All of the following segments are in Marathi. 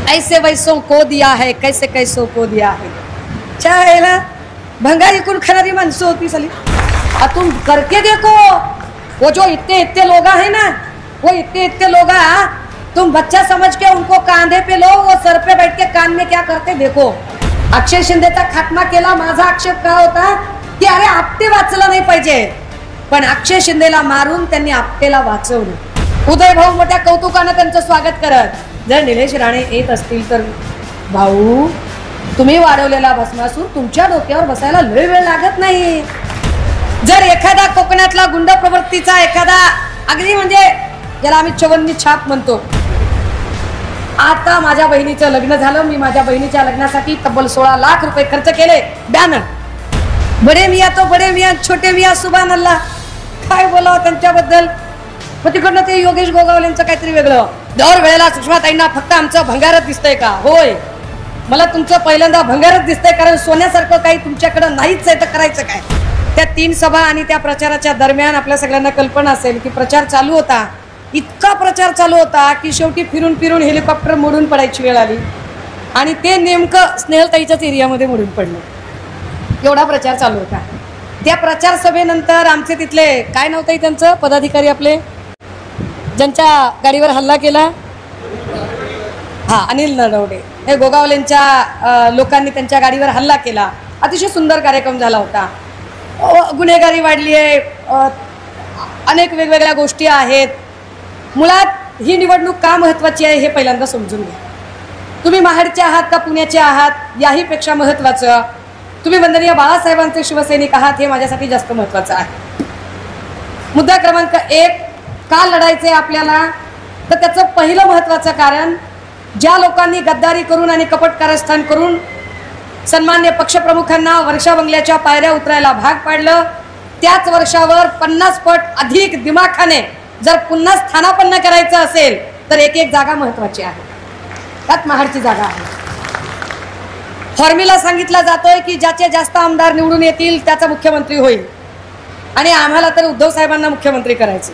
ऐसे वैसों को दिया है, कैसे कैसों को दिया है। चाहेला भंगारी कुल खरारी मानसो होती सली। अब तुम करके देखो, वो जो इतने इतने लोग हैं ना, वो इतने इतने लोग तुम बच्चा समझ के उनको कांधे पे लो, वो सर पे बैठ के कान में क्या करते देखो। अक्षय शिंदेचा खात्मा केला। माझा आक्षेप काय होता की अरे आपटे वाचलं नाही पाहिजे, पण अक्षय शिंदेला मारून त्यांनी आपटेला वाचवलं। उदय भाऊ मोठ्या कौतुकाने त्यांचं स्वागत करत। जर निलेश राणे येत असतील तर भाऊ तुम्ही वाढवलेला भस्मासूर तुमच्या डोक्यावर बसायला लय वेळ लागत नाही। जर एखादा कोकणातला गुंड प्रवृत्तीचा एखादा अगदी म्हणजे ज्याला आम्ही चवन्नी छाप म्हणतो, आता माझ्या बहिणीचं लग्न झालं, मी माझ्या बहिणीच्या लग्नासाठी तब्बल 16 लाख रुपये खर्च केले। बॅनर बडे मियाँ तो बडे मियाँ, छोटे मियाँ सुभान अल्लाह। काय बोलावं त्यांच्याबद्दल। मग तिकडनं ते योगेश गोगावलेंचं काहीतरी वेगळं। दर वेळेला सुषमाताईंना फक्त आमचं भंगारच दिसतंय का? होय, मला तुमचं पहिल्यांदा भंगारच दिसतंय, कारण सोन्यासारखं काही तुमच्याकडे नाहीच आहे, तर करायचं काय? त्या 3 सभा आणि त्या प्रचाराच्या दरम्यान आपल्या सगळ्यांना कल्पना असेल की प्रचार चालू होता, इतका प्रचार चालू होता की शेवटी फिरून फिरून हेलिकॉप्टर मोडून पडायची वेळ आली आणि ते नेमकं स्नेहलताईच्याच एरियामध्ये मोडून पडलं। एवढा प्रचार चालू होता। त्या प्रचार सभेनंतर आमचे तिथले काय नव्हतं त्यांचं पदाधिकारी आपले ज्यांच्या गाडीवर हल्ला केला, अनिल नरवडे, हे गोगावलेंच्या लोकांनी त्यांच्या गाडीवर हल्ला केला। अतिशय सुंदर कार्यक्रम झाला होता। गुन्हेगारी वाढली आहे, अनेक वेगवेगळ्या गोष्टी आहेत। मुळात ही निवडणूक का महत्त्वाची आहे हे पहिल्यांदा समजून घ्या। तुम्ही महाडचे आहात का पुण्याचे आहात याही पेक्षा महत्त्वाचं तुम्ही वंदनीय बाळासाहेबांचे शिवसैनिक आहात हे माझ्यासाठी जास्त महत्त्वाचं आहे। मुद्दा क्रमांक 1, का लढायचे आपल्याला? तर त्याचं पहिलं महत्त्वाचं कारण, ज्या लोकांनी गद्दारी करून आणि कपट कारस्थान करून सन्मान्य पक्षप्रमुखांना वर्षा बंगल्याच्या पायऱ्या उतरायला भाग पाडलं, त्याच वर्षावर 50 पट अधिक दिमाखाने जर पुन्हा स्थानापन्न करायचं असेल तर एक एक जागा महत्त्वाची आहे। त्यात महाडची जागा आहे। फॉर्म्युला सांगितला जातोय की ज्याचे जास्त आमदार निवडून येतील त्याचा मुख्यमंत्री होईल, आणि आम्हाला तर उद्धव साहेबांना मुख्यमंत्री करायचे।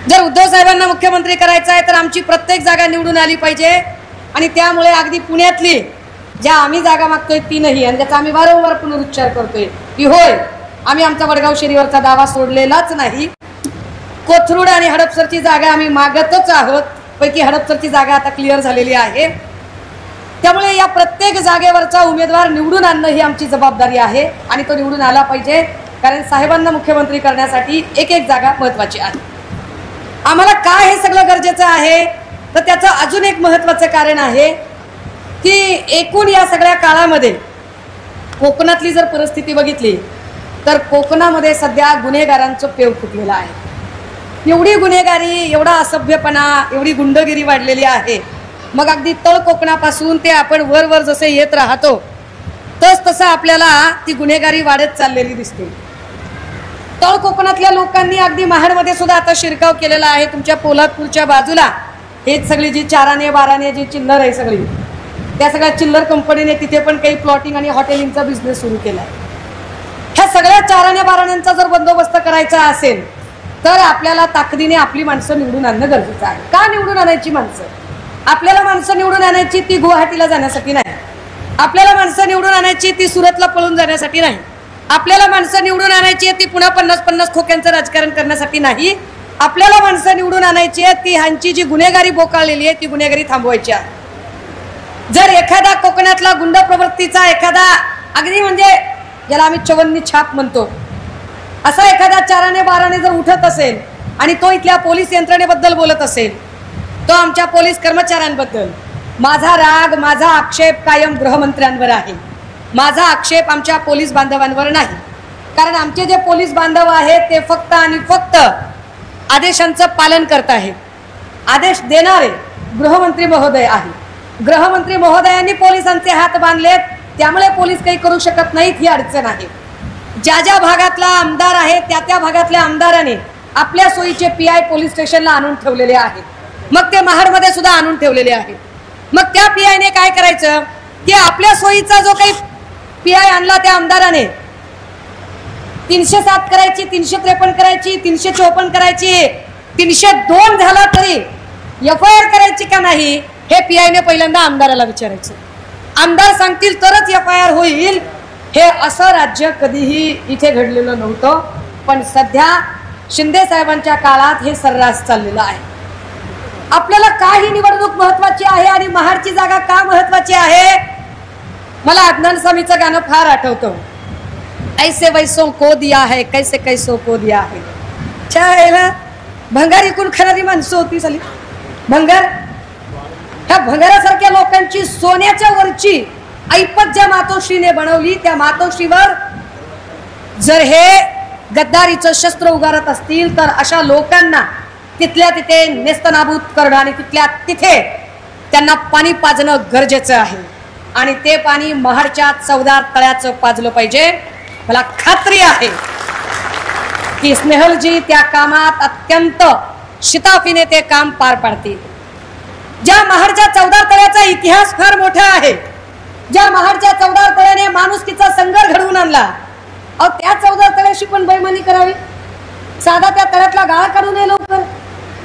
जर उद्धव साहेबांना मुख्यमंत्री करायचं आहे तर आमची प्रत्येक जागा निवडून आली पाहिजे, आणि त्यामुळे अगदी पुण्यातली ज्या आम्ही जागा मागतोय तीनही, आणि त्याचा आम्ही वारंवार पुनरुच्चार करतोय की होय, आम्ही आमचा वडगाव शरीवरचा दावा सोडलेलाच नाही। कोथरूड आणि हडपसरची जागा आम्ही मागतच आहोत, पैकी हडपसरची जागा आता क्लिअर झालेली आहे। त्यामुळे या प्रत्येक जागेवरचा उमेदवार निवडून आणणं ही आमची जबाबदारी आहे, आणि तो निवडून आला पाहिजे, कारण साहेबांना मुख्यमंत्री करण्यासाठी एक एक जागा महत्त्वाची आहे। आम्हाला काय हे सगळं गरजेचं आहे? तर त्याचं अजून एक महत्त्वाचं कारण आहे की एकूण या सगळ्या काळामध्ये कोकणातली जर परिस्थिती बघितली तर कोकणामध्ये सध्या गुन्हेगारांचं पेव फुटलेलं आहे। एवढी गुन्हेगारी, एवढा असभ्यपणा, एवढी गुंडगिरी वाढलेली आहे। मग अगदी तळ कोकणापासून ते आपण वर वर जसे येत राहतो तसं आपल्याला ती गुन्हेगारी वाढत चाललेली दिसते। तळ कोकणातल्या लोकांनी अगदी महाडमध्ये सुद्धा आता शिरकाव केलेला आहे। तुमच्या पोलादपूरच्या बाजूला हेच सगळी जी 4 आणे 12 आणे जी चिल्लर आहे सगळी, त्या सगळ्या चिल्लर कंपनीने तिथे पण काही प्लॉटिंग आणि हॉटेलिंगचा बिझनेस सुरू केला आहे। ह्या सगळ्या 4 आणे 12 आण्यांचा जर बंदोबस्त करायचा असेल तर आपल्याला ताकदीने आपली माणसं निवडून आणणं गरजेचं आहे। का निवडून आणायची माणसं? आपल्याला माणसं निवडून आणायची ती गुवाहाटीला जाण्यासाठी नाही, आपल्याला माणसं निवडून आणायची ती सुरतला पळून जाण्यासाठी नाही, आपल्याला माणसं निवडून आणायची ती पुन्हा 50-50 खोक्यांचं राजकारण करण्यासाठी नाही। आपल्याला माणसं निवडून आणायची ती ह्यांची जी गुन्हेगारी बोकाळलेली आहे ती गुन्हेगारी थांबवायची आहे। जर एखादा कोकणातला गुंड प्रवृत्तीचा एखादा अगदी म्हणजे ज्याला आम्ही चवन्नी छाप म्हणतो असा एखादा 4 आणे 12 आणे जर उठत असेल आणि तो इथल्या पोलीस यंत्रणेबद्दल बोलत असेल, तो आमच्या पोलीस कर्मचाऱ्यांबद्दल, माझा राग, माझा आक्षेप कायम गृहमंत्र्यांवर आहे। माझा आक्षेप आमच्या पोलीस बांधवांवर नाही, कारण आमचे जे पोलीस बांधव आहेत ते फक्त आणि फक्त आदेशांचं पालन करत आहेत। आदेश देणारे गृहमंत्री महोदय आहे। गृहमंत्री महोदयांनी पोलिसांचे हात बांधलेत, त्यामुळे पोलीस काही करू शकत नाहीत, ही अडचण आहे। ज्या ज्या भागातला आमदार आहे त्या त्या भागातल्या आमदारांनी आपल्या सोयीचे PI पोलीस स्टेशनला आणून ठेवलेले आहेत, मग ते महाडमध्ये सुद्धा आणून ठेवलेले आहेत। मग त्या PIने काय करायचं की आपल्या सोयीचा जो काही PI आणला त्या आमदाराने 307 करायची, 353 करायची, 354 करायची, 302 झाला तरी FIR करायची का नाही हे PI ने पहिल्यांदा आमदाराला विचारायचं. आमदार सांगतील तरच FIR होईल. हे असं राज्य कधीही इथे घडलेलं नव्हतं. पण सध्या शिंदे साहेबांच्या काळात हे सर्रास चाललेलं आहे. आपल्याला का ही निवडणूक महत्वाची आहे आणि महाडची जागा का महत्वाची आहे? मला अदनान सामीचं गाणं फार आठवतं. ऐसे वैसों को दिया है, कैसे कैसों को दिया है. छायला भंगार इकून खाणारी माणसं होती साली. भंगार, ह्या भंगारासारख्या लोकांची सोन्याच्या वरची ऐपत ज्या मातोश्रीने बनवली, त्या मातोश्रीवर जर हे गद्दारीचं शस्त्र उगारत असतील तर अशा लोकांना तिथल्या तिथे नेस्तनाबूत करणं आणि तिथल्या तिथे त्यांना पाणी पाजणं गरजेचं आहे. आणि ते पाणी महाडच्या चवदार तळ्याचं पाजलं पाहिजे. मला खात्री आहे की स्नेहलजी त्या कामात अत्यंत शिताफीने ते काम पार पाडतील. ज्या महाडच्या चवदार तळ्याचा इतिहास फार मोठा आहे, ज्या महाडच्या चवदार तळ्याने माणुसकीचा संघर्ष घडवून आणला, अहो त्या चवदार तळ्याशी पण बेईमानी करावी? साधा त्या तळ्यातला गाळा काढू नये लवकर?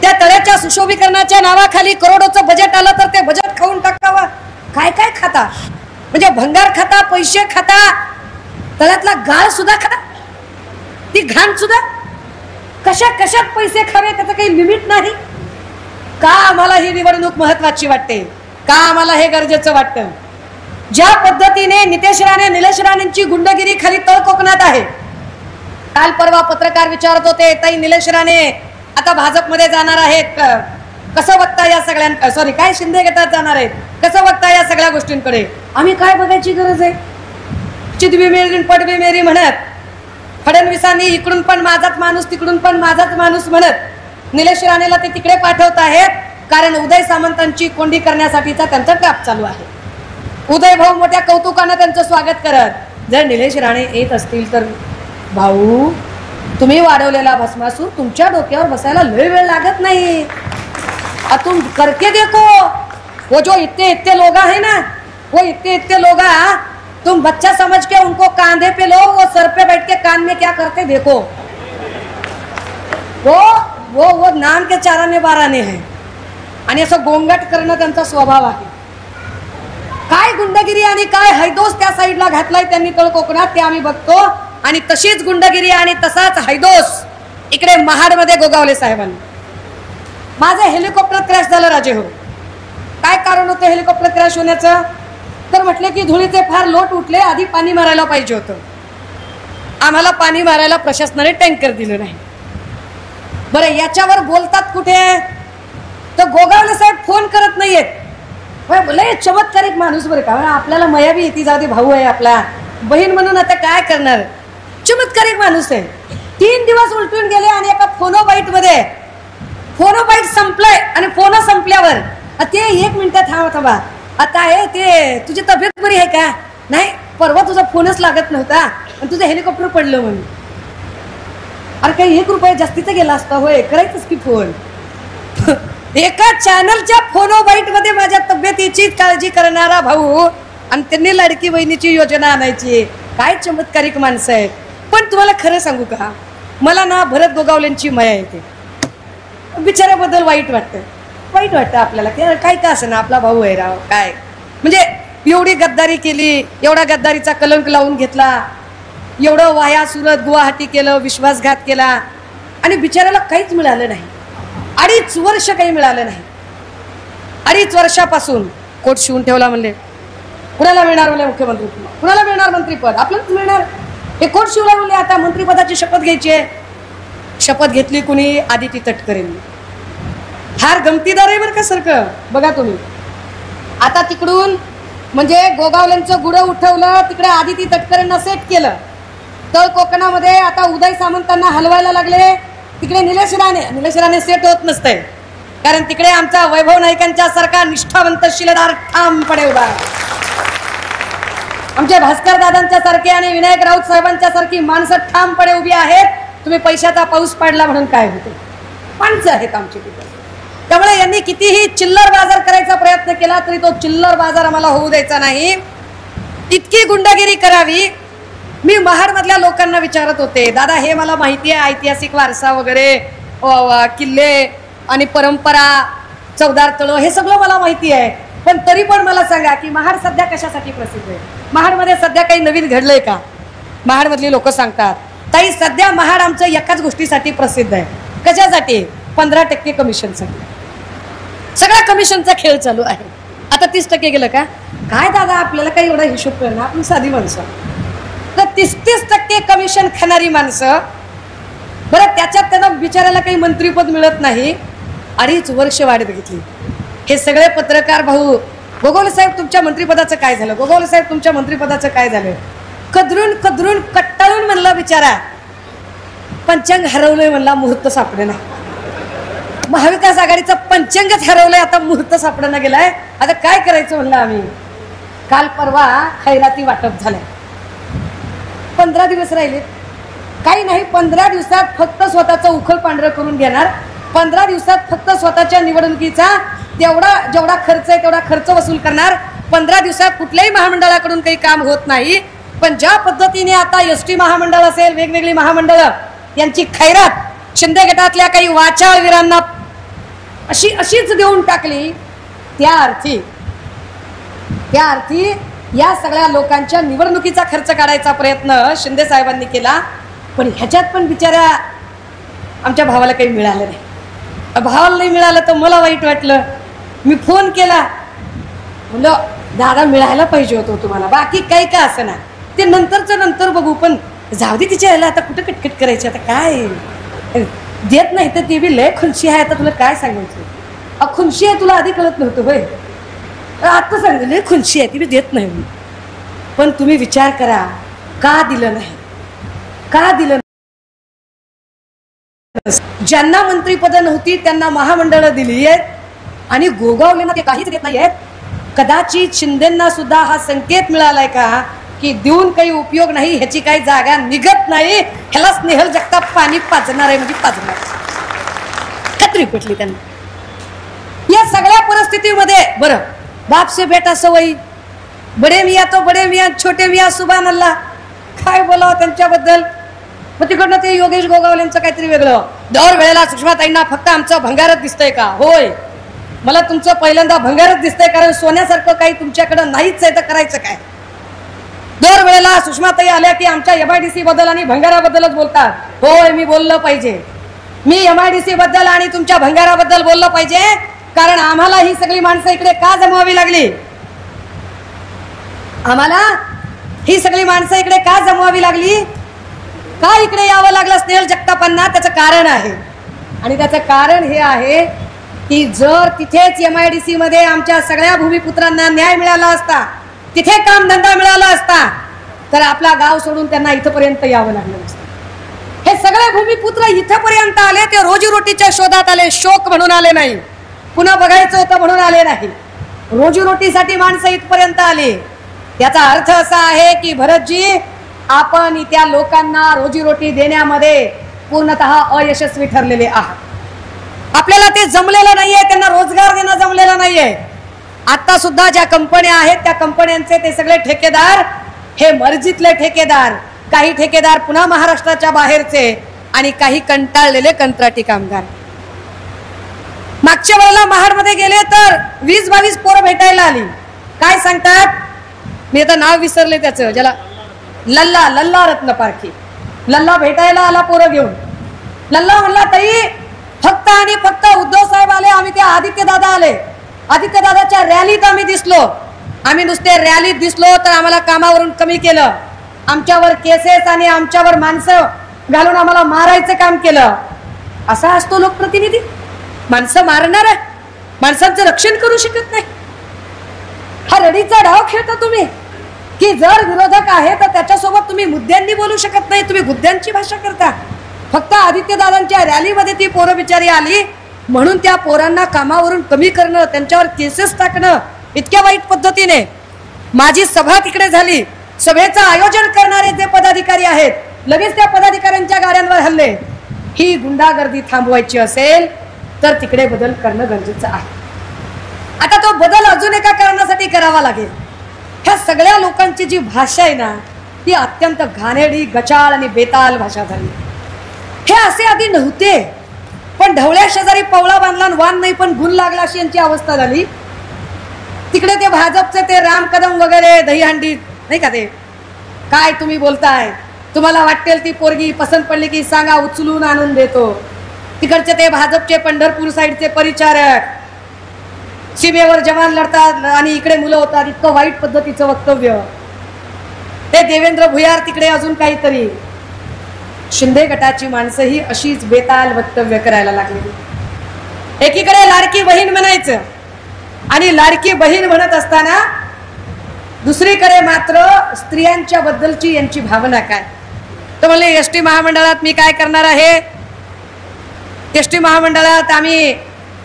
त्या तळ्याच्या सुशोभीकरणाच्या नावाखाली करोडोचं बजेट आलं तर ते बजेट खाऊन टाकावा? काय काय खाता? म्हणजे भंगार खाता, पैसे खाता, तळ्यातला गाळ सुद्धा खाता, ती घाण सुद्धा. कशा कशात पैसे खावे त्याचं काही लिमिट नाही का? आम्हाला ही निवडणूक महत्वाची वाटते का? आम्हाला हे गरजेचं वाटतं? ज्या पद्धतीने नितेश राणे, निलेश राणेंची गुंडगिरी खाली तळ कोकणात आहे. काल परवा पत्रकार विचारत होते, ताई निलेश राणे आता भाजपमध्ये जाणार आहेत, कसं बघता या सगळ्यां, सॉरी काय शिंदे गटात जाणार आहेत, कसं बघता या सगळ्या गोष्टींकडे? आम्ही काय बघायची गरज आहे? चिदवी मेरी पडवी मेरी म्हणत फडणवीसांनी इकडून पण माझाच माणूस तिकडून पण माझाच माणूस म्हणत निलेश राणेला ते तिकडे पाठवत आहेत, कारण उदय सामंतांची कोंडी करण्यासाठीचा त्यांचा ट्रॅप चालू आहे. उदय भाऊ मोठ्या कौतुकानं त्यांचं स्वागत करत, जर निलेश राणे येत असतील तर भाऊ तुम्ही वाढवलेला भस्मासूर तुमच्या डोक्यावर बसायला लय वेळ लागत नहीं. तुम करके देखो, वो जो इतने लोग हैं ना, वो इतने लोग तुम बच्चा समझ के उनको कांधे पे लो, वो सर पे बैठ के कान में क्या करते देखो. वो नाम के चाराने बाराने है आणि असं गोंगाट करणं त्यांचा स्वभाव आहे. काय गुंडगिरी आणि काय हैदोस त्या साईडला घातलाय त्यांनी तळ कोकणात ते आम्ही बघतो. आणि तशीच गुंडगिरी आणि तसाच हैदोस इकडे महाडमध्ये गोगावले साहेबांनी. माझं हेलिकॉप्टर क्रॅश झालं राजे हो. काय कारण होतं हेलिकॉप्टर क्रॅश होण्याचं? तर म्हटले की धुळीचे फार लोट उठले, आधी पाणी मारायला पाहिजे होतं. आम्हाला पाणी मारायला प्रशासनाने टँकर दिलं नाही. बरं याच्यावर बोलतात कुठे? तर गोगावले साहेब फोन करत नाहीयेत. लय चमत्कारिक माणूस बरं का. आपल्याला मयाबी येते, जाऊ दे भाऊ आहे आपला, बहीण म्हणून आता काय करणार. चमत्कारिक माणूस आहे. 3 दिवस उलटून गेले आणि एका फोनोबाईट मध्ये फोनोबाईट संपलंय आणि फोन संपल्यावर ते 1 मिनिट थांबा आता आहे ते तुझी तब्येत बरी आहे का? नाही, परवा तुझा फोनच लागत नव्हता आणि तुझं हेलिकॉप्टर पडलं म्हणून. अरे काही 1 रुपया जास्तीचा गेला असता होय, करायचंच की फोन. एका चॅनलच्या फोनोबाईट मध्ये माझ्या तब्येतीची काळजी करणारा भाऊ आणि त्यांनी लाडकी बहिणीची योजना आणायची. काय चमत्कारिक माणसं आहेत. पण तुम्हाला खरं सांगू का, मला ना भरत गोगावलेंची माया येते. बिचाऱ्याबद्दल वाईट वाटतं आपल्याला की काय का असं ना आपला भाऊ आहे राव. काय म्हणजे एवढी गद्दारी केली, एवढा गद्दारीचा कलंक लावून घेतला, एवढं वाया सुरत गुवाहाटी केलं, विश्वासघात केला आणि बिचाऱ्याला काहीच मिळालं नाही. 2.5 वर्ष काही मिळालं नाही. 2.5 वर्षापासून कोट शिवून ठेवला. म्हणले कुणाला मिळणार? म्हणले मुख्यमंत्री. कुणाला मिळणार मंत्रीपद? आपल्यालाच मिळणार. हे कोट शिवला. म्हणले आता मंत्रीपदाची शपथ घ्यायची आहे. शपथ घेतली कुणी? आदिती तटकरेंनी. फार गमतीदार आहे बरं का सारखं. बघा तुम्ही आता तिकडून म्हणजे गोगावल्यांचं गुढं उठवलं, तिकडे आदिती तटकरेंना सेट केलं. तळ कोकणामध्ये आता उदय सामंतांना हलवायला लागले. तिकडे निलेश राणे सेट होत नसते, कारण तिकडे आमचा वैभव नाईकांच्या सारखा निष्ठावंत शिलेदार ठामपणे उभा. आमच्या भास्कर दादांच्या सारखे आणि विनायक राऊत साहेबांच्या सारखी माणसं ठामपणे उभी आहेत. तुम्ही पैशाचा पाऊस पाडला म्हणून काय होते? माणसं आहेत आमची तिथे. त्यामुळे यांनी कितीही चिल्लर बाजार करायचा प्रयत्न केला तरी तो चिल्लर बाजार आम्हाला होऊ द्यायचा नाही. इतकी गुंडगिरी करावी. मी महाडमधल्या लोकांना विचारत होते, दादा हे मला माहिती आहे ऐतिहासिक वारसा वगैरे, किल्ले आणि परंपरा चौदार तळ, हे सगळं मला माहिती आहे. पण तरी पण मला सांगा की महाड सध्या कशासाठी प्रसिद्ध आहे? महाडमध्ये सध्या काही नवीन घडलंय का? महाडमधली लोक सांगतात ताई सध्या महाड आमचं एकाच गोष्टीसाठी प्रसिद्ध आहे. कशासाठी? 15% कमिशनसाठी. सगळा कमिशनचा खेळ चालू आहे. आता 30% गेलं का काय दादा? आपल्याला काही एवढा हिशोब करणं, आपण साधी माणसं. तर 30% कमिशन खाणारी माणसं, बरं त्याच्यात त्यांना बिचारायला काही मंत्रीपद मिळत नाही. 2.5 वर्ष वाट बघितली. हे सगळे पत्रकार भाऊ, गोगोले साहेब तुमच्या मंत्रिपदाचं काय झालं? गोगोले साहेब तुमच्या मंत्रिपदाचं काय झालं? कदरून कदरून कट्टाळून म्हणला बिचारा, पंचांग हरवलंय म्हणला, मुहूर्त सापडेना. महाविकास आघाडीचं पंचांगच हरवलंय, आता मुहूर्त सापडेना गेलाय. आता काय करायचं म्हणलं आम्ही. काल परवा खैराती वाटप झालंय. 15 दिवस राहिले. काही नाही, 15 दिवसात फक्त स्वतःचं उखळ पांढरं करून घेणार. 15 दिवसात फक्त स्वतःच्या निवडणुकीचा जेवढा खर्च आहे तेवढा खर्च वसूल करणार. 15 दिवसात कुठल्याही महामंडळाकडून काही काम होत नाही. पण ज्या पद्धतीने आता एसटी महामंडळ असेल, वेगवेगळी महामंडळं यांची खैरात शिंदे गटातल्या काही वाचाळवीरांना अशीच देऊन टाकली, त्या अर्थी या सगळ्या लोकांच्या निवडणुकीचा खर्च काढायचा प्रयत्न शिंदे साहेबांनी केला. पण ह्याच्यात पण बिचाऱ्या आमच्या भावाला काही मिळालं नाही. भावाला नाही मिळालं तर मला वाईट वाटलं. मी फोन केला, म्हणलं दादा मिळायला पाहिजे होतं तुम्हाला, बाकी काही का असं ना, ते नंतरचं नंतर बघू, पण जाऊ दे तिच्या यायला, आता कुठं कटकट करायची, आता काय देत नाही तर ती बी लय खुनशी आहे. आता तुला काय सांगायचं? खुनशी आहे तुला आधी कळत नव्हतं होय, आता सांग लय खुनशी आहे, ती बी देत नाही. पण तुम्ही विचार करा, का दिलं नाही, का दिलं नाही? ज्यांना मंत्रीपद नव्हती त्यांना महामंडळं दिली आहेत आणि गोगावलेंना ते काहीच देत नाही आहेत. कदाचित शिंदेंना सुद्धा हा संकेत मिळालाय का की देऊन काही उपयोग नाही, ह्याची काही जागा निघत नाही, ह्याला स्नेहल जगताप पाणी पाजणार आहे म्हणजे पाजणार. खात्री पटली त्यांना. या सगळ्या परिस्थितीमध्ये बरं बाप से बेटा सवई, बडे मियाँ तो बडे मियाँ, छोटे मियाँ सुभान अल्लाह, काय बोलावं त्यांच्याबद्दल. मग तिकडनं ते योगेश गोगावलेंचं काहीतरी वेगळं. दर वेळेला सुषमाताईंना फक्त आमचं भंगारच दिसतंय का? होय, मला तुमचं पहिल्यांदा भंगारच दिसतंय, कारण सोन्यासारखं काही तुमच्याकडं नाहीच आहे, तर करायचं काय? दर वेळेला सुषमाताई आल्या की आमच्या MIDC बद्दल आणि भंगाराबद्दलच बोलतात. होय, मी बोललं पाहिजे, मी MIDC बद्दल आणि तुमच्या भंगाराबद्दल बोललं पाहिजे, कारण आम्हाला ही सगळी माणसं इकडे का जमवावी लागली? आम्हाला ही सगळी माणसं इकडे का जमवावी लागली? का इकडे यावं लागलं स्नेहल जगतापांना? त्याचं कारण आहे. आणि त्याचं कारण हे आहे की जर तिथेच MIDC मध्ये आमच्या सगळ्या भूमिपुत्रांना न्याय मिळाला असता, तिथे कामधंदा मिळाला असता, तर आपला गाव सोडून त्यांना इथपर्यंत यावं लागलं नसतं. हे सगळे भूमिपुत्र इथपर्यंत आले, ते रोजीरोटीच्या शोधात आले, शोक म्हणून आले नाही, पुन्हा बघायचं होतं म्हणून आले नाही, रोजीरोटीसाठी माणसं इथपर्यंत आली. याचा अर्थ असा आहे की भरतजी, आपण इथल्या लोकांना रोजीरोटी देण्यामध्ये पूर्णतः अयशस्वी ठरलेले आहात. आपल्याला ते जमलेलं नाहीये, त्यांना रोजगार देणं जमलेलं नाहीये. आता सुद्धा ज्या कंपन्या आहेत त्या कंपन्यांचे ते सगळे ठेकेदार हे मर्जीतले ठेकेदार, काही ठेकेदार पुन्हा महाराष्ट्राच्या बाहेरचे आणि काही कंटाळलेले कंत्राटी कामगार. मागच्या वेळेला महाडमध्ये गेले तर 20-22 पोरं भेटायला आली. काय सांगतात? मी आता नाव विसरले त्याचं, ज्याला लल्ला रत्न पारखी, लल्ला भेटायला आला पोरं घेऊन. लल्ला म्हणला ताई फक्त आणि फक्त उद्धव साहेब आले, आम्ही ते आदित्य दादा आले, आदित्य दादाच्या रॅलीत आम्ही दिसलो, आम्ही नुसते रॅलीत दिसलो तर आम्हाला कामावरून कमी केलं, आमच्यावर केसेस आणि आमच्यावर माणसं घालून आम्हाला मारायचं काम केलं. असा असतो लोकप्रतिनिधी? माणसं मारणार आहे, माणसांचं रक्षण करू शकत नाही. हा रडीचा डाव खेळता तुम्ही की जर विरोधक आहे तर त्याच्यासोबत तुम्ही मुद्द्यांनी बोलू शकत नाही, तुम्ही गुद्द्यांची भाषा करता. फक्त आदित्य दादांच्या रॅलीमध्ये ती पोरं बिचारी आली म्हणून त्या पोरांना कामावरून कमी करणं, त्यांच्यावर केसेस टाकणं इतक्या वाईट पद्धतीने. माझी सभा तिकडे झाली, सभेचं आयोजन करणारे जे पदाधिकारी आहेत लगेच त्या पदाधिकाऱ्यांच्या गाड्यांवर हल्ले. ही गुंडागर्दी थांबवायची असेल तर तिकडे बदल करणं गरजेचं आहे. आता तो बदल अजून एका कारणासाठी करावा लागेल. ह्या सगळ्या लोकांची जी भाषा आहे ना ती अत्यंत घाणेरडी, गचाळ आणि बेताल भाषा झाली. हे असे आधी नव्हते, पण पण ढवळ्या शेजारी पवळा बांधला आणि वान नाही पण गुण लागला अशी यांची अवस्था झाली. तिकडे ते भाजपचे ते राम कदम वगैरे दहीहंडी नाही का, ते काय तुम्ही बोलताय, तुम्हाला वाटेल ती पोरगी पसंत पडली की सांगा उचलून आणून देतो. तिकडचे ते भाजपचे पंढरपूर साईडचे परिचारक सीमेवर जवान लढतात आणि इकडे मुलं होतात, इतकं वाईट पद्धतीचं वक्तव्य. ते देवेंद्र भुयार तिकडे अजून काहीतरी. शिंदे गटाची माणसंही अशीच बेताल वक्तव्य करायला लागली. एकीकडे लाडकी बहीण म्हणायचं आणि लाडकी बहीण म्हणत असताना दुसरीकडे मात्र स्त्रियांच्या बद्दलची यांची भावना काय. तर म्हणले एसटी महामंडळात मी काय करणार आहे, एसटी महामंडळात आम्ही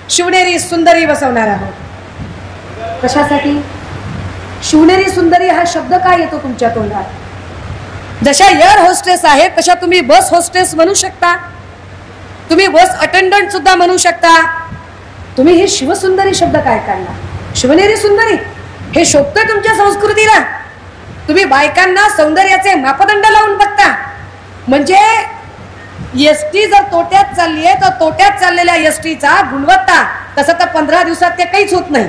शिवनेरी सुंदरी बसवणार आहोत. कशासाठी शिवनेरी सुंदरी हा शब्द काय येतो तुमच्या तोंडात? जशा एअर होस्टेस आहेत तशा तुम्ही बस होस्टेस म्हणू शकता, तुम्ही बस अटेंडंट सुद्धा म्हणू शकता. तुम्ही हे शिवसुंदरी शब्द काय काढला? शिवनेरी सुंदरी हे शोभतं तुमच्या संस्कृतीला? तुम्ही बायकांना सौंदर्याचे मापदंड लावून बघता. म्हणजे एसटी जर तोट्यात चालली आहे तर तोट्यात चाललेल्या एसटीचा गुणवत्ता तसं तर 15 दिवसात ते काहीच होत नाही,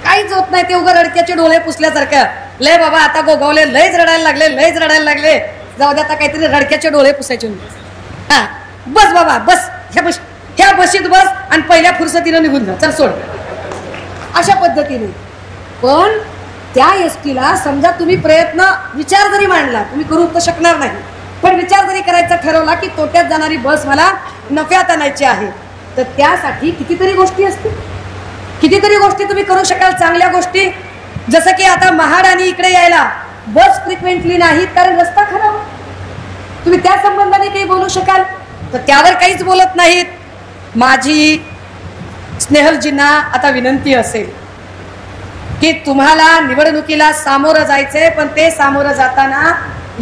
काहीच होत नाही. ते उगा रडक्याचे डोळे पुसल्यासारखं, लय बाबा आता गोगावले, लयच रडायला लागले, लयच रडायला लागले, जाऊ दे आता काहीतरी रडक्याचे डोळे पुसायचे. हा बस बाबा बस, ह्या बशीत बस आणि पहिल्या फुरसतीनं निघून जा, चल सोड, अशा पद्धतीने. पण त्या एसटीला समजा तुम्ही प्रयत्न विचार जरी मांडला, तुम्ही करू तर शकणार नाही, पण विचार जरी करायचा ठरवला की तोट्यात जाणारी बस मला नफ्यात आणायची आहे, तर त्यासाठी कितीतरी गोष्टी असतील, कितीतरी गोष्टी तुम्ही करू शकाल, चांगल्या गोष्टी. जसं की आता महाड आणि इकडे यायला बस फ्रिक्वेंटली नाहीत कारण रस्ता खराब, तुम्ही त्या संबंधाने काही बोलू शकाल, तर त्यावर काहीच बोलत नाहीत. माझी स्नेहलजींना आता विनंती असेल की तुम्हाला निवडणुकीला सामोरं जायचंय, पण ते सामोरं जाताना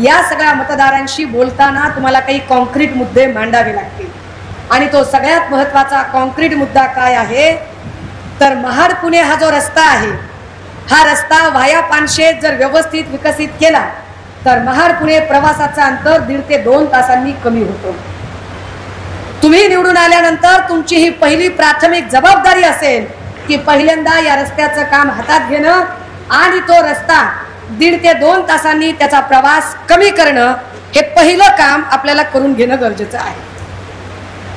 या सगळ्या मतदारांशी बोलताना तुम्हाला काही कॉन्क्रीट मुद्दे मांडावे लागतील. आणि तो सगळ्यात महत्त्वाचा कॉन्क्रीट मुद्दा काय आहे, तर महाड पुणे हा जो रस्ता आहे, हा रस्ता वाया पानशेत जर व्यवस्थित विकसित केला तर महाड पुणे प्रवासाचा अंतर 1.5 ते 2 तासांनी कमी होतो. तुम्ही निवडून आल्यानंतर तुमची ही पहिली प्राथमिक जबाबदारी असेल की पहिल्यांदा या रस्त्याचं काम हातात घेणं आणि तो रस्ता 1.5 ते 2 तासांनी त्याचा प्रवास कमी करणं, हे पहिलं काम आपल्याला करून घेणं गरजेचं आहे.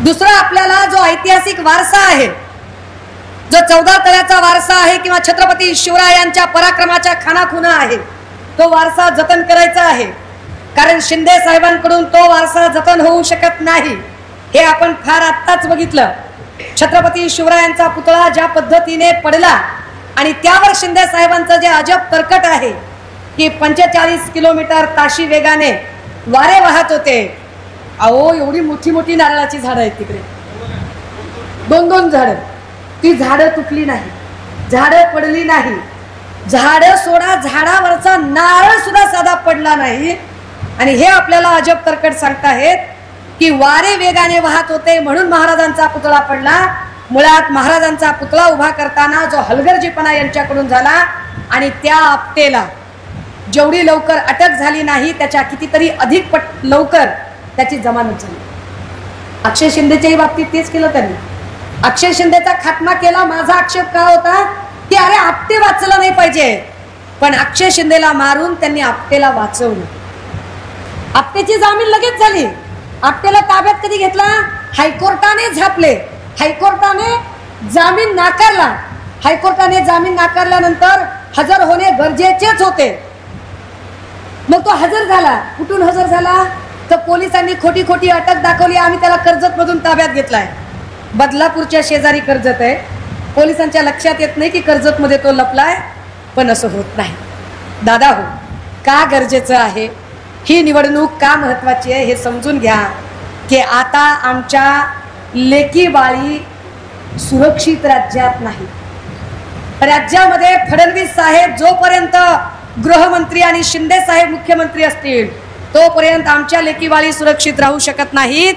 दुसरं, आपल्याला जो ऐतिहासिक वारसा आहे, जो 14 तळ्याचा वारसा आहे किंवा छत्रपती शिवरायांच्या पराक्रमाच्या खाणाखुणा आहे, तो वारसा जतन करायचा आहे. कारण शिंदे साहेबांकडून तो वारसा जतन होऊ शकत नाही, हे आपण फार आत्ताच बघितलं. छत्रपती शिवरायांचा पुतळा ज्या पद्धतीने पडला आणि त्यावर शिंदे साहेबांचं जे अजब तरकट आहे की 45 किलोमीटर ताशी वेगाने वारे वाहत होते. अहो एवढी मोठी मोठी नारळाची झाडं आहेत तिकडे, 2-2 झाडं, ती झाडं तुटली नाही, झाडं पडली नाही, झाडं सोडा झाडावरचा नारळ सुद्धा साधा पडला नाही. आणि हे आपल्याला अजब तरकट सांगताहेत की वारे वेगाने वाहत होते म्हणून महाराजांचा पुतळा पडला. मुळात महाराजांचा पुतळा उभा करताना जो हलगर्जीपणा यांच्याकडून झाला आणि त्या आपटेला जेवढी लवकर अटक झाली नाही त्याच्या कितीतरी अधिक लवकर त्याची जमानत झाली. अक्षय शिंदेच्याही बाबतीत तेच केलं त्यांनी. अक्षय शिंदेचा खात्मा केला. माझा आक्षेप का होता की अरे आपटे वाचलं नाही पाहिजे, पण अक्षय शिंदेला मारून त्यांनी आपटेला वाचवलं. आपटेची जामीन लगेच झाली. आपटेला ताब्यात कधी घेतला? हायकोर्टाने झापले, हायकोर्टाने जामीन नाकारला. हायकोर्टाने जामीन नाकारल्यानंतर हजर होणे गरजेचेच होते. मग तो हजर झाला. कुठून हजर झाला? तर पोलिसांनी खोटी खोटी अटक दाखवली. आम्ही त्याला कर्जत मधून ताब्यात घेतलाय. बदलापूरच्या शेजारी कर्जत आहे. पोलिसांच्या लक्षात येत नाही की कर्जत मध्ये तो लपलाय, पण असं होत नाही. दादा हो, का गरजेचं आहे, ही निवडणूक का महत्वाची आहे हे समजून घ्या की आता आमच्या लेकी बाळी सुरक्षित राज्यात नाही. राज्यामध्ये फडणवीस साहेब जोपर्यंत गृहमंत्री आणि शिंदे साहेब मुख्यमंत्री असतील तोपर्यंत आमच्या लेकी बाळी सुरक्षित राहू शकत नाहीत.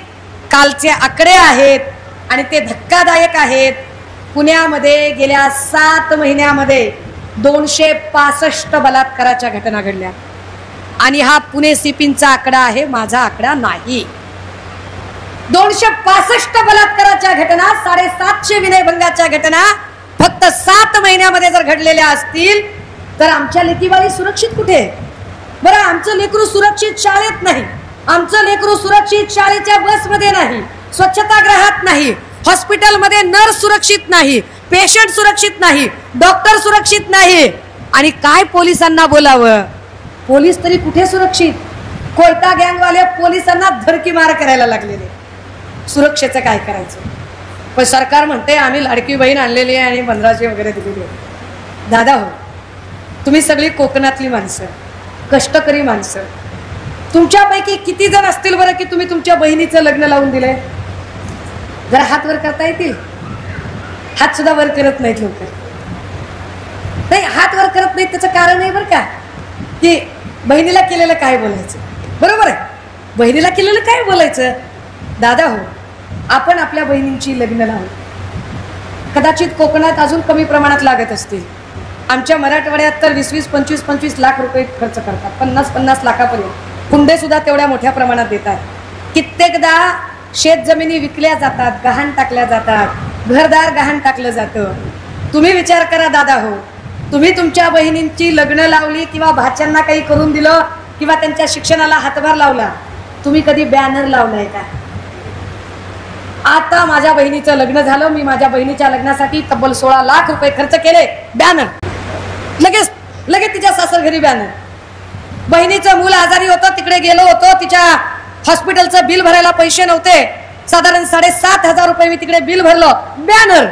कालचे आकडे आहेत आणि ते धक्कादायक आहेत. पुण्यामध्ये गेल्या 7 महिन्यामध्ये 265 बलात्काराच्या घटना घडल्या आणि हा पुणे सिपिंचा आकडा आहे, माझा आकडा नाही. 265 बलात्काराच्या घटना, 750 विनयभंगाच्या घटना फक्त 7 महिन्यामध्ये जर घडलेल्या असतील तर आमच्या लेकीबाळी सुरक्षित कुठे? बरं, आमचं लेकरू सुरक्षित शाळेत नाही, आमचं लेकरू सुरक्षित शाळेच्या बसमध्ये नाही, स्वच्छतागृहात नाही, हॉस्पिटलमध्ये नर्स सुरक्षित नाही, पेशंट सुरक्षित नाही, डॉक्टर सुरक्षित नाही. आणि काय पोलिसांना बोलावं? पोलीस तरी कुठे सुरक्षित? कोयता गँगवाले पोलिसांना धडकी मार करायला लागलेले. सुरक्षेचं काय करायचं? पण सरकार म्हणते आम्ही लाडकी बहीण आणलेली आहे आणि 1500 वगैरे दिलेली आहे. दादा हो, तुम्ही सगळी कोकणातली माणसं, कष्टकरी माणसं, तुमच्यापैकी किती जण असतील बरं की तुम्ही तुमच्या बहिणीचं लग्न लावून दिलंय? जरा हात वर करता येतील? हात सुद्धा वर करत नाहीत लोक. नाही, हात वर करत नाहीत त्याचं कारण आहे बरं का, की बहिणीला केलेलं काय बोलायचं. बरोबर आहे, बहिणीला केलेलं काय बोलायचं? दादा हो, आपण आपल्या बहिणींची लग्न लावू. कदाचित कोकणात अजून कमी प्रमाणात लागत असतील, आमच्या मराठवाड्यात तर 20-20, 25-25 लाख रुपये खर्च करतात, 50-50 लाखापर्यंत. कुंडे सुद्धा तेवढ्या मोठ्या प्रमाणात देतात. कित्येकदा शेत जमिनी विकल्या जातात, गहाण टाकल्या जातात, घरदार गहाण टाकलं जातं. तुम्ही विचार करा दादा हो, तुम्ही तुमच्या बहिणींची लग्न लावली किंवा भाच्यांना काही करून दिलं किंवा त्यांच्या शिक्षणाला हातभार लावला, तुम्ही कधी बॅनर लावलाय का? आता माझ्या बहिणीचं लग्न झालं, मी माझ्या बहिणीच्या लग्नासाठी तब्बल 16 लाख रुपये खर्च केले. बॅनर लगेच तिच्या सासर घरी बॅनर. बहिणीचं मूल आजारी होतं, तिकडे गेलो होतो, तिच्या हॉस्पिटलचं बिल भरायला पैसे नव्हते, साधारण 7,500 रुपये मी तिकडे बिल भरलं. बॅनर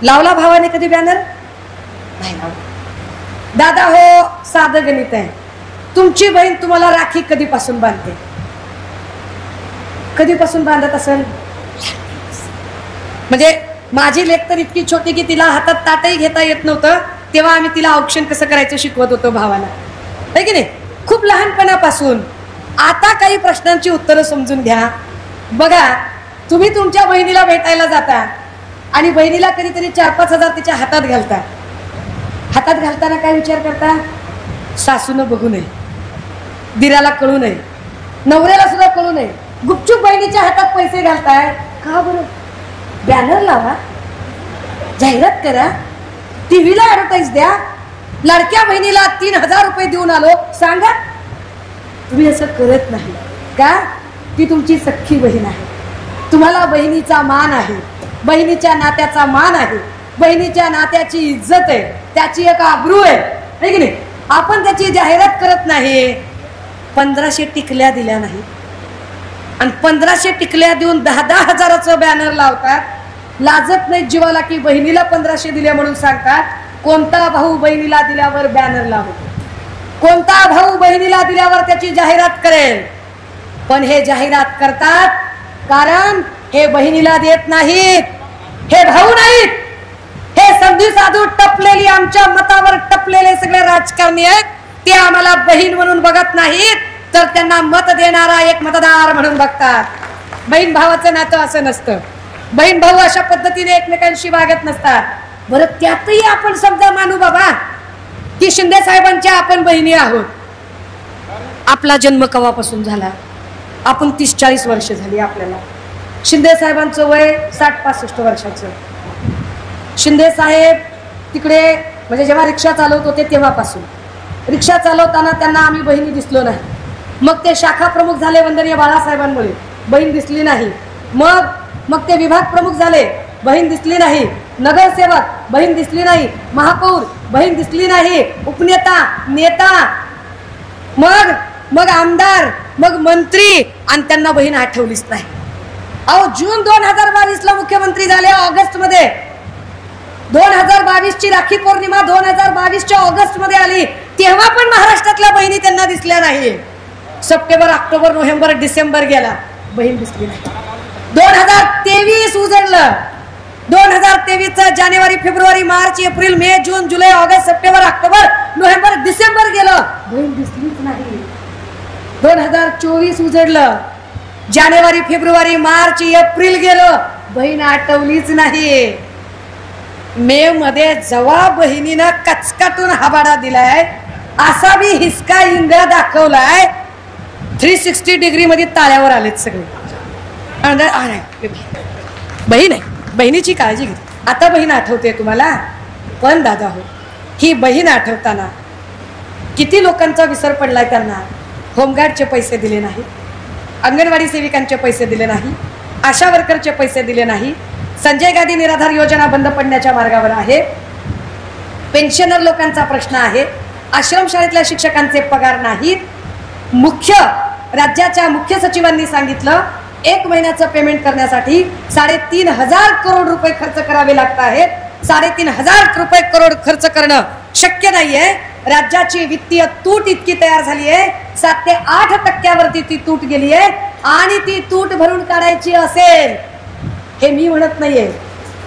लावला भावाने कधी? बॅनर नाही लावला. दादा हो, साधं गणित आहे. तुमची बहीण तुम्हाला राखी कधीपासून बांधते? कधीपासून बांधत असेल? म्हणजे माझी लेक तर इतकी छोटी की तिला हातात ताटही घेता येत नव्हतं, तेव्हा आम्ही तिला औक्षण कसं करायचं शिकवत होतो भावाला, आहे की नाही? खूप लहानपणापासून. आता काही प्रश्नांची उत्तरं समजून घ्या. बघा, तुम्ही तुमच्या बहिणीला भेटायला जाता आणि बहिणीला कधीतरी 4-5 हजार तिच्या हातात घालता. हातात घालताना काय विचार करता? सासूनं बघू नये, दिराला कळू नये, नवऱ्याला सुद्धा कळू नये, गुपचूप बहिणीच्या हातात पैसे घालताय का बरं? बॅनर लावा, जाहिरात करा, टीव्हीला ऍडव्हर्टाईज द्या. लाडक्या बहिणीला 3,000 रुपये देऊन आलो सांगा. तुम्ही असं करत नाही का? ती तुमची सख्खी बहीण आहे, तुम्हाला बहिणीचा मान आहे, बहिणीच्या नात्याचा मान आहे, बहिणीच्या नात्याची इज्जत आहे, त्याची एक आबरू आहे की नाही? आपण त्याची जाहिरात करत नाही. 1500 टिकल्या दिल्या नाही आणि 1500 टिकल्या देऊन 10-10 हजाराचं बॅनर लावतात. लाजत नाही जीवाला की बहिणीला 1500 दिल्या म्हणून सांगतात. कोणता भाऊ बहिणीला दिल्यावर बॅनर लावतो? कोणता भाऊ बहिणीला दिल्यावर त्याची जाहिरात करेल? पण हे जाहिरात करतात कारण हे बहिणीला देत नाहीत, हे भाऊ नाहीत, हे संधी साधू टपलेली आमच्या मतावर टपलेले सगळे राजकारणी आहेत. ते आम्हाला बहीण म्हणून बघत नाहीत, तर त्यांना मत देणारा एक मतदार म्हणून बघतात. बहीण भावाचं नातं असं नसतं. बहीण भाऊ अशा पद्धतीने एकमेकांशी वागत नसतात. बरं, त्यातही आपण समजा मानू बाबा की शिंदे साहेबांच्या आपण बहिणी आहोत. आपला जन्म कवापासून झाला? आपण 30-40 वर्ष झाली आपल्याला. शिंदे साहेबांचं वय 60-65 वर्षाचं. शिंदे साहेब तिकडे म्हणजे जेव्हा रिक्षा चालवत होते तेव्हापासून, रिक्षा चालवताना त्यांना आम्ही बहिणी दिसलो नाही. मग ते शाखा प्रमुख झाले वंदनीय बाळासाहेबांमुळे, बहीण दिसली नाही. मग ते विभाग प्रमुख झाले, बहीण दिसली नाही. नगरसेवक, बहीण दिसली नाही. महापौर, बहीण दिसली नाही. उपनेता, नेता, मग आमदार, मग मंत्री, आणि त्यांना बहीण आठवलीच नाही. अहो, जून 2022ला मुख्यमंत्री झाले. ऑगस्ट मध्ये 2022ची राखी पौर्णिमा 2022च्या ऑगस्ट मध्ये आली, तेव्हा पण महाराष्ट्रातल्या बहिणी त्यांना दिसल्या नाही. सप्टेंबर, ऑक्टोबर, नोव्हेंबर, डिसेंबर गेला, बहीण दिसली नाही. 2023 उजळलं. 2023चं जानेवारी, फेब्रुवारी, मार्च, एप्रिल, मे, जून, जुलै, ऑगस्ट, सप्टेंबर, ऑक्टोबर, नोव्हेंबर, डिसेंबर गेलं, बहीण दिसलीच नाही. 2024 उजळलं. जानेवारी, फेब्रुवारी, मार्च, एप्रिल गेलं, बहीण आठवलीच नाही. मे मध्ये जेव्हा बहिणीनं कचकाटून हबाडा दिलाय, असा बी हिसका इंगळा दाखवलाय, 360 डिग्री मध्ये ताळ्यावर आलेत सगळे. बहीण आहे, बहिणीची काळजी घे. आता बहीण आठवते तुम्हाला, पण दादा हो, ही बहीण आठवताना किती लोकांचा विसर पडलाय. त्यांना होमगार्डचे पैसे दिले नाही, अंगणवाडी सेविकांचे पैसे दिले नाही, आशा वर्करचे पैसे दिले नाही, संजय गांधी निराधार योजना बंद पडण्याच्या मार्गावर आहे, पेन्शनर लोकांचा प्रश्न आहे, आश्रमशाळेतल्या शिक्षकांचे पगार नाहीत. राज्याच्या मुख्य सचिवांनी सांगितलं 1 महिन्याचं पेमेंट करण्यासाठी 3,500 करोड रुपये खर्च करावे लागत आहेत. 3,500 करोड खर्च करणं शक्य नाहीये. राज्याची वित्तीय तूट इतकी तयार झाली आहे, 7 ते 8% ती तूट गेली आहे. आणि ती तूट भरून काढायची असेल, हे मी म्हणत नाहीये,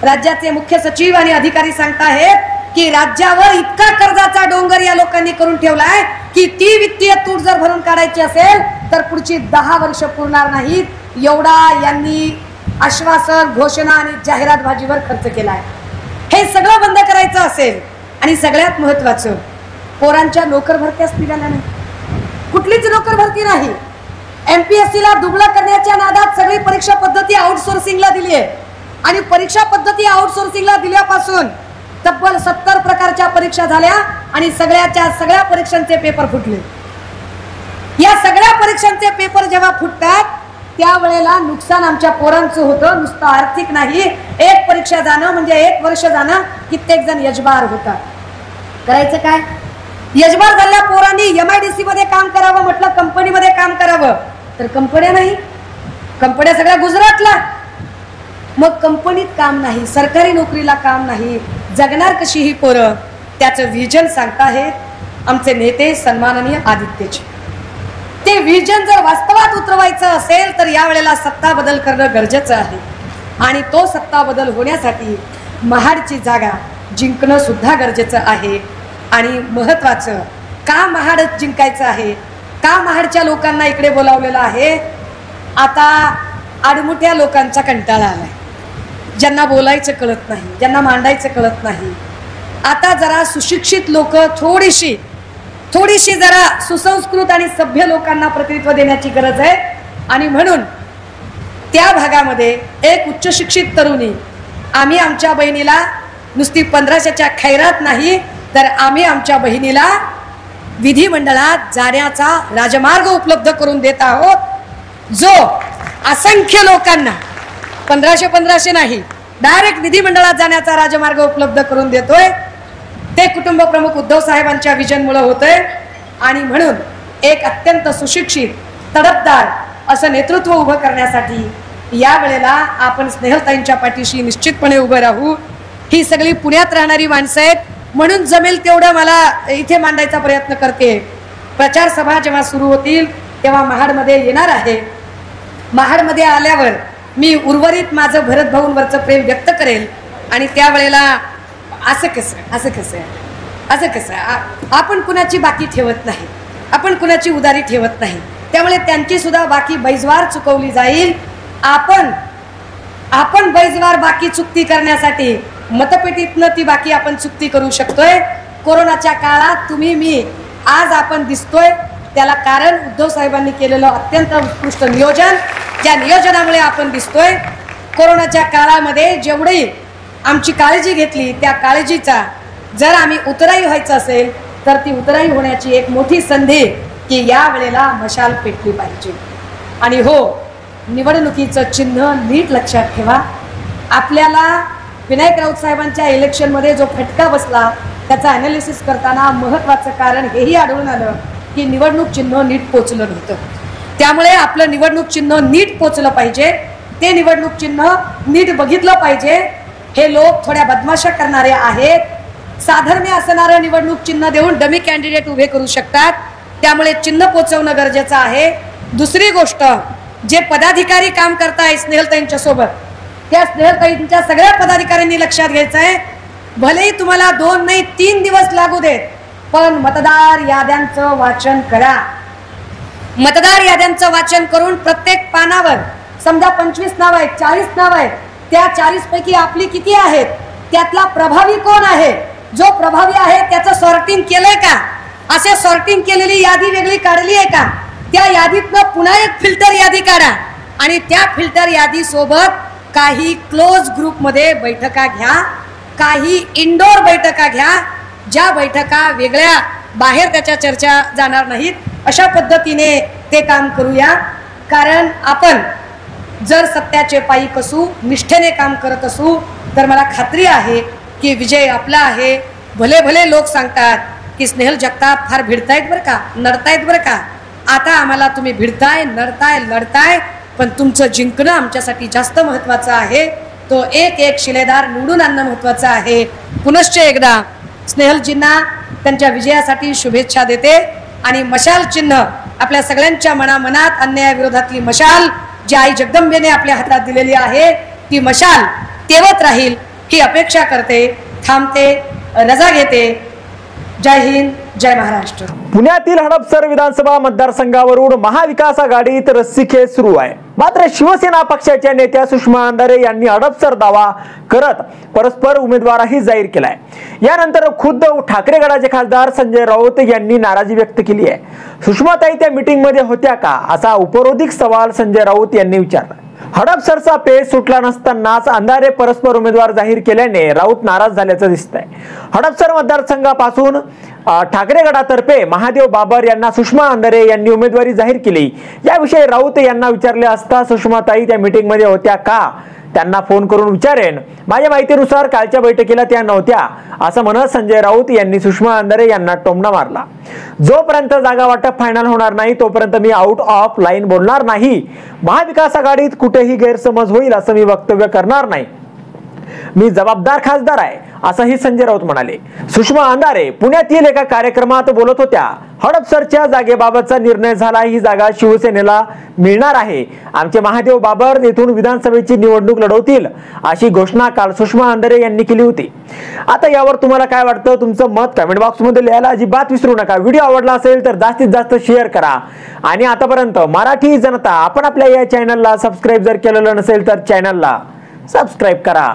राज्याचे मुख्य सचिव आणि अधिकारी सांगताहेत की राज्यावर इतका कर्जाचा डोंगर या लोकांनी करून ठेवलाय की ती वित्तीय तूट जर भरून काढायची असेल तर पुढची 10 वर्ष पुरणार नाहीत. एवढा यांनी आश्वासन, घोषणा आणि जाहिरातबाजीवर खर्च केलाय. हे सगळं बंद करायचं असेल आणि सगळ्यात महत्वाचं, पोरांच्या नोकर भरत्याच निघाल्या नाही, कुठलीच नोकर भरती नाही. MPSC ला दुबळा करण्याच्या नादात सगळी परीक्षा पद्धती आउटसोर्सिंगला दिली आहे आणि परीक्षा पद्धती आउटसोर्सिंगला दिल्यापासून तब्बल 70 प्रकारच्या परीक्षा झाल्या आणि सगळ्या परीक्षांचे पेपर फुटले. या सगळ्या परीक्षांचे पेपर जेव्हा फुटतात त्यावेळेला नुकसान आमच्या पोरांचं होतं, नुसतं आर्थिक नाही. एक परीक्षा जाणं म्हणजे 1 वर्ष जाणं. कित्येक जण यजबार होतात. करायचं काय? यजबार झालेल्या पोरांनी MIDC मध्ये काम करावं म्हटलं, कंपनीमध्ये काम करावं तर कंपन्या नाही, कंपन्या सगळ्या गुजरातला. मग कंपनीत काम नाही, सरकारी नोकरीला काम नाही, जगणार कशी ही पोरं? त्याचं विजन सांगताहेत आमचे नेते सन्माननीय आदित्यजी. ते विजन जर वास्तवात उतरवायचं असेल तर यावेळेला सत्ता बदल करणं गरजेचं आहे आणि तो सत्ता बदल होण्यासाठी महाडची जागा जिंकणं सुद्धा गरजेचं आहे. आणि महत्वाचं, का महाड जिंकायचं आहे, का महाडच्या लोकांना इकडे बोलावलेलं आहे? आता आडमुठ्या लोकांचा कंटाळा आलाय, ज्यांना बोलायचं कळत नाही, ज्यांना मांडायचं कळत नाही. आता जरा सुशिक्षित लोक, थोडीशी जरा सुसंस्कृत आणि सभ्य लोकांना प्रतिनिधित्व देण्याची गरज आहे. आणि म्हणून त्या भागामध्ये एक उच्च शिक्षित तरुणी, आम्ही आमच्या बहिणीला नुसती 1500च्या खैरात नाही तर आम्ही आमच्या बहिणीला विधिमंडळात जाण्याचा राजमार्ग उपलब्ध करून देत आहोत, जो असंख्य लोकांना 1500 नाही, डायरेक्ट विधिमंडळात जाण्याचा राजमार्ग उपलब्ध करून देतोय. ते कुटुंब प्रमुख उद्धव साहेबांच्या विजनमुळे होतंय. आणि म्हणून एक अत्यंत सुशिक्षित, तडफदार असं नेतृत्व उभं करण्यासाठी या वेळेला आपण स्नेहलताईंच्या पाठीशी निश्चितपणे उभं राहू. ही सगळी पुण्यात राहणारी माणसं आहेत म्हणून जमेल तेवढं मला इथे मांडायचा प्रयत्न करते. प्रचार सभा जेव्हा सुरू होतील तेव्हा महाडमध्ये येणार आहे. महाडमध्ये आल्यावर मी उर्वरित माझं भरत भाऊंवरचं प्रेम व्यक्त करेल. आणि त्यावेळेला असं कसं आपण कुणाची बाकी ठेवत नाही, आपण कुणाची उदारी ठेवत नाही. त्यामुळे त्यांची सुद्धा बाकी बैजवार चुकवली जाईल. आपण बैजवार बाकी चुकती करण्यासाठी मतपेटीतनं ती बाकी आपण चुकती करू शकतोय. कोरोनाच्या काळात तुम्ही मी आज आपण दिसतोय, त्याला कारण उद्धव साहेबांनी केलेलं अत्यंत उत्कृष्ट नियोजन, ज्या नियोजनामुळे आपण दिसतोय. कोरोनाच्या काळामध्ये जेवढी आमची काळजी घेतली त्या काळजीचा जर आम्ही उतराई व्हायचं असेल तर ती उतराई होण्याची एक मोठी संधी की या वेळेला मशाल पेटली पाहिजे. आणि हो, निवडणुकीचं चिन्ह नीट लक्षात ठेवा. आपल्याला विनायक राऊत साहेबांच्या इलेक्शनमध्ये जो फटका बसला त्याचा ॲनालिसिस करताना महत्त्वाचं कारण हेही आढळून आलं की निवडणूक चिन्ह नीट पोचलं नव्हतं. त्यामुळे आपलं निवडणूक चिन्ह नीट पोचलं पाहिजे, ते निवडणूक चिन्ह नीट बघितलं पाहिजे. हे लोक थोड्या बदमाशा करणारे आहेत. साधर्म्य असणारं निवडणूक चिन्ह देऊन डमी कॅन्डिडेट उभे करू शकतात. त्यामुळे चिन्ह पोचवणं गरजेचं आहे. दुसरी गोष्ट, जे पदाधिकारी काम करताय स्नेहलताईंच्या सोबत, त्या स्नेहलताईंच्या सगळ्या पदाधिकाऱ्यांनी लक्षात घ्यायचं आहे, भलेही तुम्हाला 2 नाही 3 दिवस लागू देत, पण मतदार याद्यांचं वाचन करा. मतदार याद्यांचं वाचन करून प्रत्येक पानावर समजा 25 नाव आहेत, 40 नाव आहेत, त्या 40 पैकी आपली किती आहेत, त्यातला प्रभावी कोण आहे, जो प्रभावी आहे त्याचं सॉर्टिंग केलंय का, असे सॉर्टिंग केलेली यादी वेगळी काढली आहे का, त्या यादीतनं पुन्हा एक फिल्टर यादी काढा आणि त्या फिल्टर यादी सोबत काही क्लोज ग्रुपमध्ये बैठका घ्या, काही इंडोर बैठका घ्या, ज्या बैठका वेगळ्या बाहेर त्याच्या चर्चा जाणार नाहीत, अशा पद्धतीने ते काम करूया. कारण आपण जर सत्याचे पायी असू, निष्ठेने काम करत असू, तर मला खात्री आहे की विजय आपला आहे. भले भले लोक सांगतात की स्नेहल जगताप फार भिडतायत बरं का, नडतायत बरं का. आता आम्हाला तुम्ही भिडताय, नडताय, लढताय, पण तुमचं जिंकणं आमच्यासाठी जास्त महत्त्वाचं आहे. तो एक एक शिलेदार निवडून आणणं महत्त्वाचं आहे. पुनश्च एकदा स्नेहलजींना त्यांच्या विजयासाठी शुभेच्छा देते. आणि मशाल चिन्ह आपल्या सगळ्यांच्या मनामनात अन्यायाविरोधातली मशाल जी आई जगदंबेने आपल्या हातात दिलेली आहे, ती मशाल तेवत राहील ही अपेक्षा करते. थांबते, रजा घेते. जय हिंद, जय महाराष्ट्र. पुण्यातील हडपसर विधानसभा मतदारसंघावरून महाविकास आघाडीत रस्सीखेच सुरू आहे. मात्र शिवसेना पक्षाच्या नेत्या सुषमा अंधारे यांनी हडपसर दावा करत परस्पर उमेदवारही जाहीर केलाय. यानंतर खुद्द ठाकरे गटाचे खासदार संजय राऊत यांनी नाराजी व्यक्त केली आहे. सुषमाताई त्या मीटिंग मध्ये होत्या का, असा उपरोधिक सवाल संजय राऊत यांनी विचारला. हडपसरचा पेच सुटला नसतानाच अंधारे परस्पर उमेदवार जाहीर केल्याने राऊत नाराज झाल्याचं दिसतंय. हडपसर मतदारसंघापासून ठाकरे गटातर्फे महादेव बाबर यांना सुषमा अंधारे यांनी उमेदवारी जाहीर केली. याविषयी राऊत यांना विचारले असता सुषमाताई त्या मीटिंग मध्ये होत्या का, त्यांना फोन करून विचारेन, माझ्या माहितीनुसार कालच्या बैठकीला त्या नव्हत्या, असं म्हणत संजय राऊत यांनी सुषमा अंधारे यांना टोमणा मारला. जोपर्यंत जागा वाटप फायनल होणार नाही तोपर्यंत मी आउट ऑफ लाईन बोलणार नाही. महाविकास आघाडीत कुठेही गैरसमज होईल असं मी वक्तव्य करणार नाही. मी जबाबदार खासदार आहे, असंही संजय राऊत म्हणाले. सुषमा अंधारे पुण्यातील एका कार्यक्रमात बोलत होत्या. हडपसरच्या जागेबाबतचा निर्णय झाला, ही जागा शिवसेनेला मिळणार आहे. आमचे महादेव बाबर येथून विधानसभेची निवडणूक लढवतील, अशी घोषणा काल सुषमा अंधारे यांनी केली होती. आता यावर तुम्हाला काय वाटतं, तुमचं मत कमेंट बॉक्स मध्ये लिहायला अजिबात विसरू नका. व्हिडिओ आवडला असेल तर जास्तीत जास्त शेअर करा. आणि आतापर्यंत मराठी जनता, आपण आपल्या या चॅनलला सबस्क्राईब जर केलेलं नसेल तर चॅनलला सबस्क्राईब करा.